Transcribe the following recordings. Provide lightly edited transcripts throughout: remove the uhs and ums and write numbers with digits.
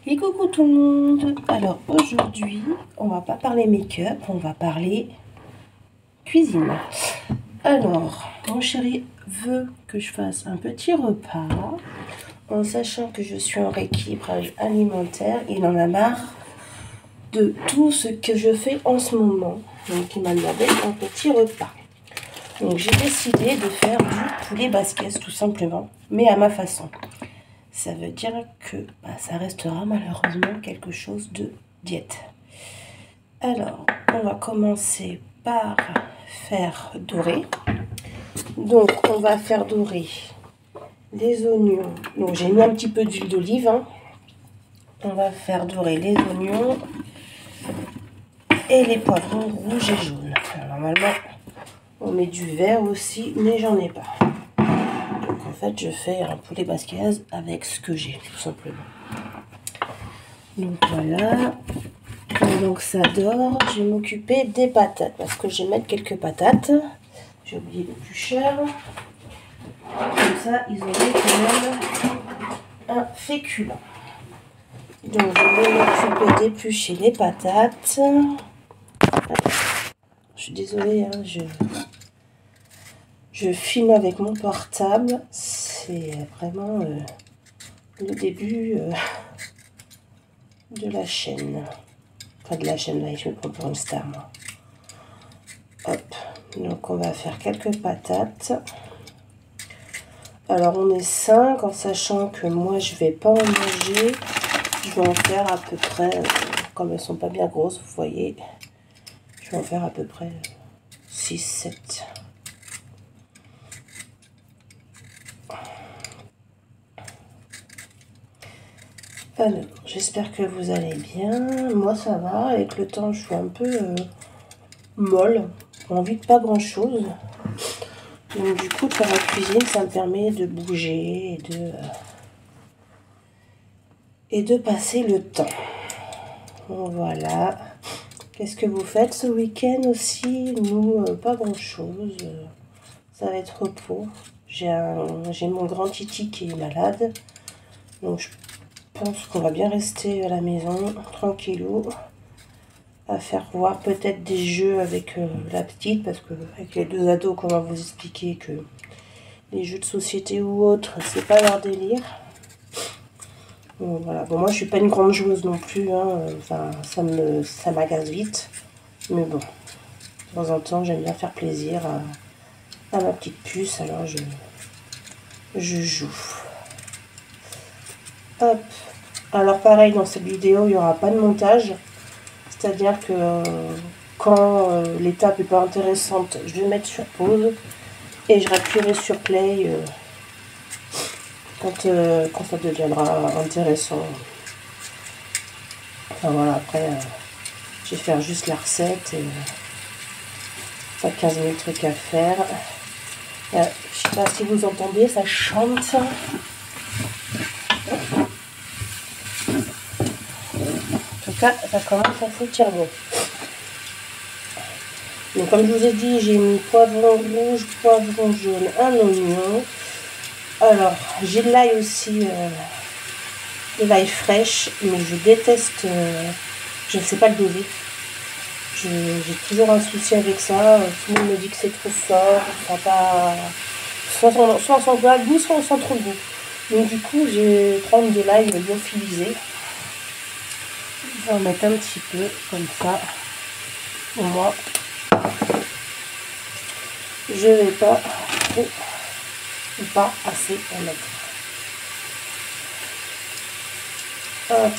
Et coucou tout le monde. Alors aujourd'hui, on va pas parler make-up, on va parler cuisine. Alors, mon chéri veut que je fasse un petit repas en sachant que je suis en rééquilibrage alimentaire. Il en a marre de tout ce que je fais en ce moment. Donc il m'a demandé un petit repas. Donc j'ai décidé de faire du poulet basquez tout simplement, mais à ma façon. Ça veut dire que ça restera malheureusement quelque chose de diète. Alors, on va commencer par faire dorer. Donc, on va faire dorer les oignons. Donc, j'ai mis un petit peu d'huile d'olive. On va faire dorer les oignons et les poivrons rouges et jaunes. Alors, normalement, on met du vert aussi, mais j'en ai pas. Donc, en fait, je fais un poulet basquez avec ce que j'ai, tout simplement. Donc, voilà. Donc ça dort, je vais m'occuper des patates parce que je vais mettre quelques patates. J'ai oublié l'éplucheur. Comme ça, ils auraient quand même un féculent. Donc je vais m'occuper d'éplucher les patates. Je suis désolée, hein, je filme avec mon portable. C'est vraiment le début de la chaîne. Enfin de la chaîne, là, je me prends pour une star, moi. Hop, donc on va faire quelques patates. Alors on est 5 en sachant que moi je vais pas en manger. Je vais en faire à peu près, comme elles sont pas bien grosses, vous voyez, je vais en faire à peu près 6-7. Alors, j'espère que vous allez bien. Moi ça va, avec le temps je suis un peu molle, j'ai envie de pas grand chose. Donc du coup, faire la cuisine, ça me permet de bouger et de passer le temps. Voilà. Qu'est-ce que vous faites ce week-end aussi? Nous, pas grand-chose. Ça va être repos. J'ai mon grand Titi qui est malade. Donc je pense qu'on va bien rester à la maison, tranquillou. À faire voir peut-être des jeux avec la petite, parce que avec les deux ados, comment vous expliquer que les jeux de société ou autres, c'est pas leur délire. Donc, voilà. Bon, moi je suis pas une grande joueuse non plus, hein. Enfin, ça m'agace vite, mais bon, de temps en temps j'aime bien faire plaisir à ma petite puce, alors je joue. Hop. Alors pareil, dans cette vidéo il n'y aura pas de montage. C'est-à-dire que quand l'étape n'est pas intéressante, je vais mettre sur pause et je rappuierai sur play quand ça deviendra intéressant. Enfin voilà, après, je vais faire juste la recette et pas 15 000 trucs à faire. Je ne sais pas si vous entendez, ça chante. En tout cas, ça commence à sentir bon. Donc comme je vous ai dit, j'ai mis poivron rouge, poivron jaune, un oignon. Alors, j'ai de l'ail aussi, de l'ail fraîche, mais je déteste, je ne sais pas le doser. J'ai toujours un souci avec ça. Tout le monde me dit que c'est trop fort, ça pas... soit on sent pas le goût, soit on sent trop le goût. Donc du coup, je vais prendre de l'ail lyophilisé. Je vais en mettre un petit peu, comme ça. Pour moi, je vais pas trop ou pas assez en mettre. Hop,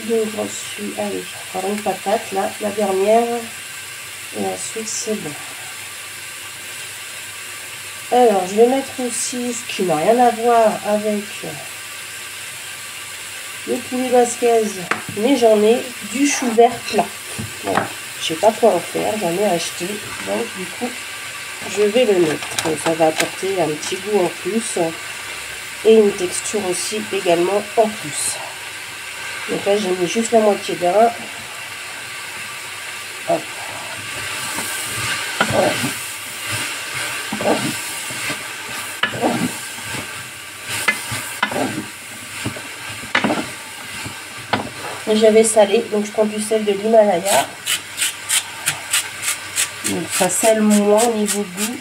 donc ensuite, allez, je prends une patate, là, la dernière, et ensuite c'est bon. Alors, je vais mettre aussi ce qui n'a rien à voir avec le poulet basquez, mais j'en ai du chou vert plat. Voilà, je sais pas quoi en faire, j'en ai acheté, donc du coup, je vais le mettre. Donc, ça va apporter un petit goût en plus et une texture aussi également en plus. Donc là, j'ai mis juste la moitié d'un. Hop. Voilà. J'avais salé, donc je prends du sel de l'Himalaya. Donc ça sèle moins au niveau goût.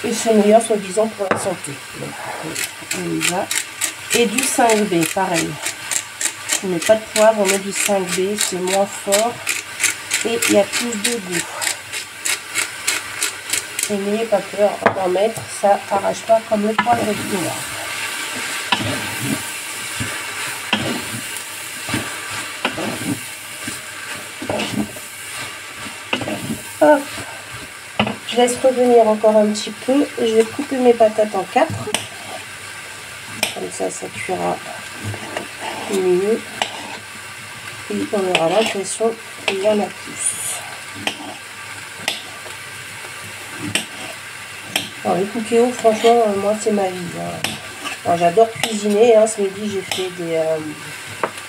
Et c'est meilleur soi-disant pour la santé. Donc, on y va. Et du 5B, pareil. On met pas de poivre, on met du 5B, c'est moins fort. Et il y a plus de goût. Et n'ayez pas peur d'en mettre, ça arrache pas comme le poivre noir. Hop. Je laisse revenir encore un petit peu. Je vais couper mes patates en 4. Comme ça cuira mieux. Et on aura l'impression qu'il y en a plus. Alors les cookéos, franchement, moi c'est ma vie. Hein. J'adore cuisiner. Hein. Ce midi, j'ai fait des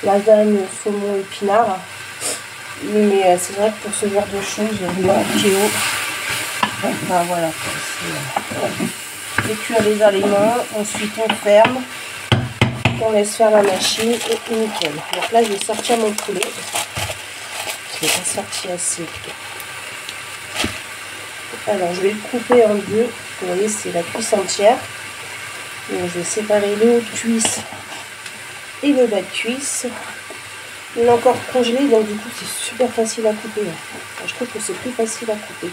lasagnes saumon épinards. Mais c'est vrai que pour ce genre de choses, le cookéo, enfin voilà. C'est cuire les aliments, ensuite on ferme, on laisse faire la machine et nickel. Donc là, je vais sortir mon poulet. Je l'ai pas sorti assez. Alors, je vais le couper en deux. Vous voyez, c'est la cuisse entière. Donc, je vais séparer le haut de cuisse et le bas de cuisse. Il est encore congelé, donc du coup, c'est super facile à couper. Enfin, je trouve que c'est plus facile à couper.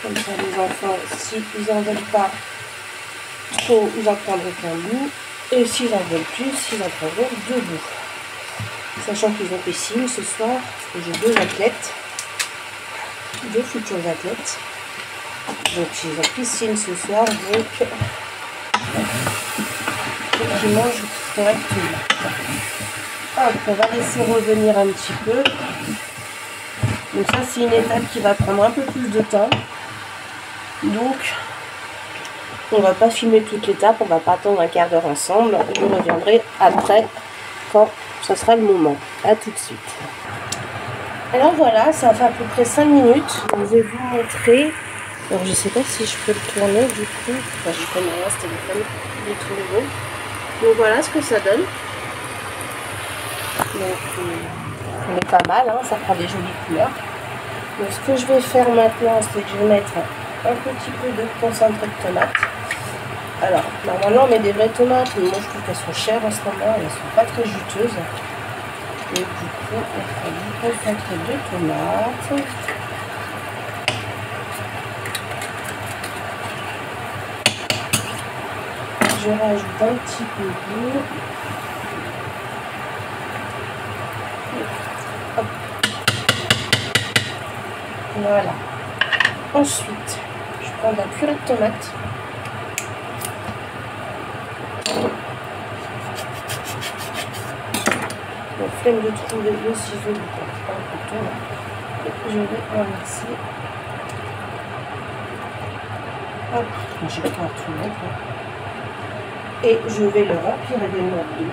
Comme ça, les enfants, s'ils n'en veulent pas trop, ils en prendront qu'un bout. Et s'ils en veulent plus, ils en prendront 2 bouts. Sachant qu'ils ont piscine ce soir, parce que j'ai 2 athlètes, 2 futurs athlètes. Donc ils ont piscine ce soir, donc ils mangent correctement. Hop, on va laisser revenir un petit peu. Donc ça, c'est une étape qui va prendre un peu plus de temps. Donc, on va pas filmer toute l'étape, on va pas attendre un quart d'heure ensemble. Je reviendrai après, quand ce sera le moment. A tout de suite. Alors voilà, ça fait à peu près 5 minutes. Je vais vous montrer. Alors je sais pas si je peux le tourner du coup. Enfin, je connais rien, ce téléphone il est tout nouveau. Donc voilà ce que ça donne. Donc on est pas mal, hein, ça prend des jolies couleurs. Donc ce que je vais faire maintenant, c'est que je vais mettre un petit peu de concentré de tomate. Alors normalement on met des vraies tomates, mais moi je trouve qu'elles sont chères en ce moment, elles sont pas très juteuses. Et du coup on fera du concentré de tomate. Je rajoute un petit peu d'eau. Voilà. Ensuite, je prends de la purée de tomate. La flemme de trouver le ciseau du couteau. Je vais renverser. Hop, j'ai pas tout mettre. Et je vais le remplir également d'eau.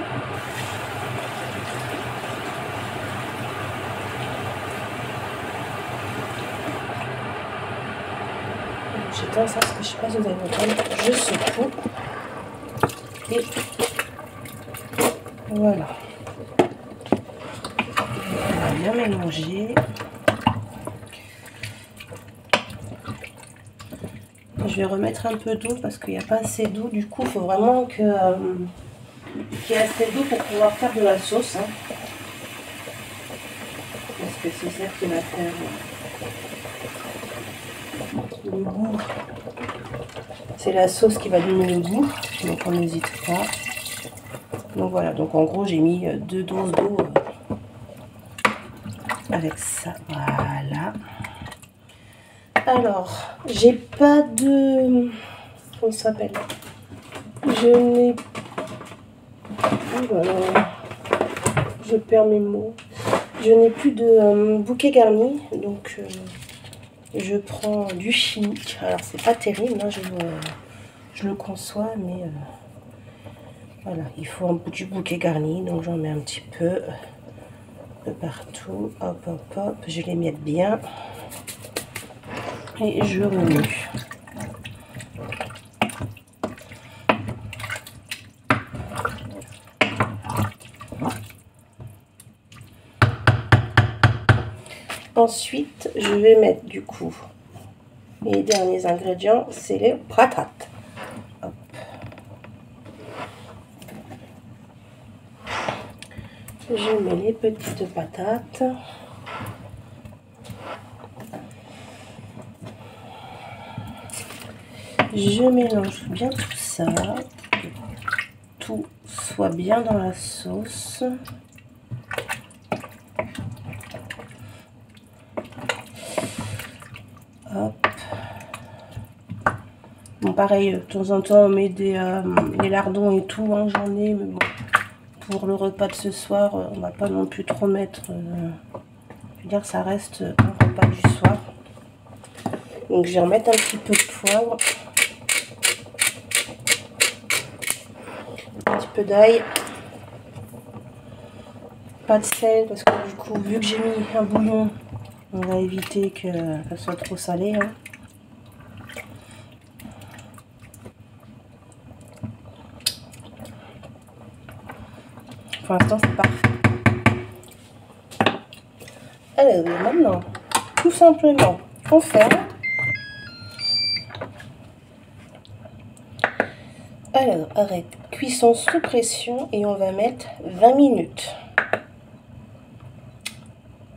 J'éteins ça parce que je sais pas si vous avez entendu. Je secoue. Et voilà. On va bien mélanger. Je vais remettre un peu d'eau parce qu'il n'y a pas assez d'eau. Du coup, il faut vraiment qu'il y ait assez d'eau pour pouvoir faire de la sauce. Hein. Parce que c'est ça qui va faire le goût. C'est la sauce qui va donner le goût. Donc on n'hésite pas. Donc voilà. Donc en gros, j'ai mis 2 doses d'eau avec ça. Voilà. Alors, j'ai pas de... Comment ça s'appelle? Je n'ai... Je perds mes mots. Je n'ai plus de bouquet garni, donc je prends du chimique. Alors, c'est pas terrible, hein, je le conçois, mais voilà, il faut du bouquet garni, donc j'en mets un petit peu. de partout. Hop, hop, hop. Je les miette bien. Et je remue. Ensuite, je vais mettre du coup les derniers ingrédients, c'est les patates. Hop. Je mets les petites patates. Je mélange bien tout ça, que tout soit bien dans la sauce. Hop. Bon, pareil, de temps en temps, on met des lardons et tout, hein, j'en ai, mais bon, pour le repas de ce soir, on va pas non plus trop mettre, je veux dire, ça reste un repas du soir. Donc, je vais remettre un petit peu de poivre, un petit peu d'ail, pas de sel, parce que du coup, vu que j'ai mis un bouillon, on va éviter que ça soit trop salé, hein. Pour l'instant, c'est parfait. Alors, maintenant, tout simplement, on ferme. Alors, arrête, cuisson sous pression et on va mettre 20 minutes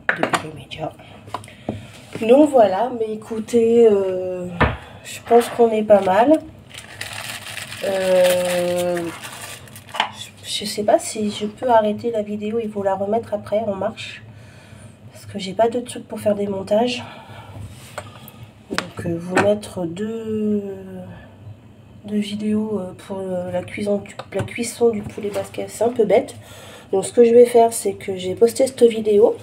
depuis les médias. Donc voilà, mais écoutez, je pense qu'on est pas mal. Je sais pas si je peux arrêter la vidéo et vous la remettre après en marche. Parce que j'ai pas de trucs pour faire des montages. Donc vous mettre deux vidéos pour la cuisson du poulet basquez, c'est un peu bête. Donc ce que je vais faire, c'est que j'ai posté cette vidéo.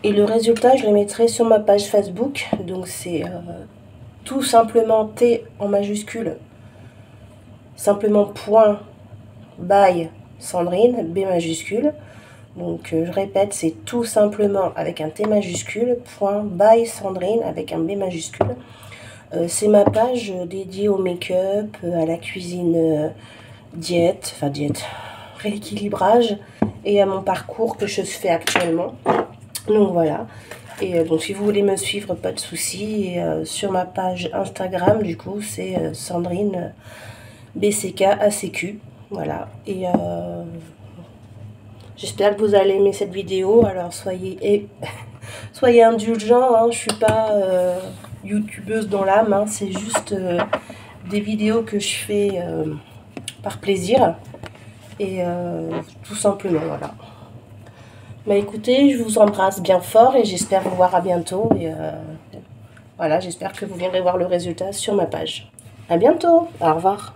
Et le résultat, je le mettrai sur ma page Facebook. Donc c'est tout simplement T en majuscule. Simplement point by Sandrine, B majuscule. Donc je répète, c'est tout simplement avec un T majuscule, point by Sandrine avec un B majuscule. C'est ma page dédiée au make-up, à la cuisine diète, rééquilibrage, et à mon parcours que je fais actuellement. Donc voilà. Et donc si vous voulez me suivre, pas de souci. Sur ma page Instagram, du coup, c'est Sandrine BCK ACQ. Voilà. Et j'espère que vous allez aimer cette vidéo. Alors soyez indulgents, hein. Je suis pas youtubeuse dans l'âme, hein. C'est juste des vidéos que je fais par plaisir. Et tout simplement, voilà. Bah écoutez, je vous embrasse bien fort et j'espère vous voir à bientôt. Et voilà, j'espère que vous viendrez voir le résultat sur ma page. À bientôt, au revoir.